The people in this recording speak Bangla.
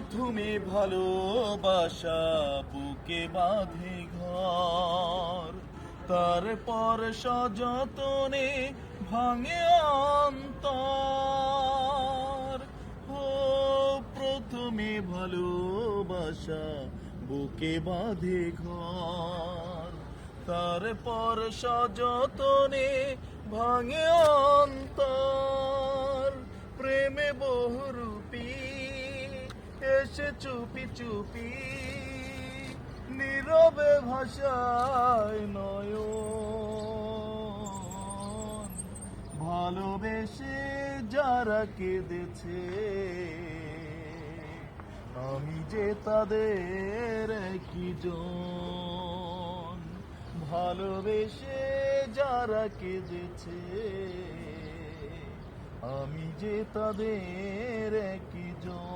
প্রথমে ভালোবাসা বুকে বাঁধে ঘর, তারপর সযতনে ভাঙে অন্তর। ও প্রথমে ভালোবাসা বুকে বাঁধে ঘর, তারপর সযতনে ভাঙে অন্তর। প্রেমে বহুরূপী এসে চুপি চুপি, নীরবে ভাষায় নয়ন। ভালোবেসে যারা কেঁদেছে, আমি যে তাদের একই জন। ভালোবেসে যারা কেঁদেছে, আমি যে তাদের একই জন।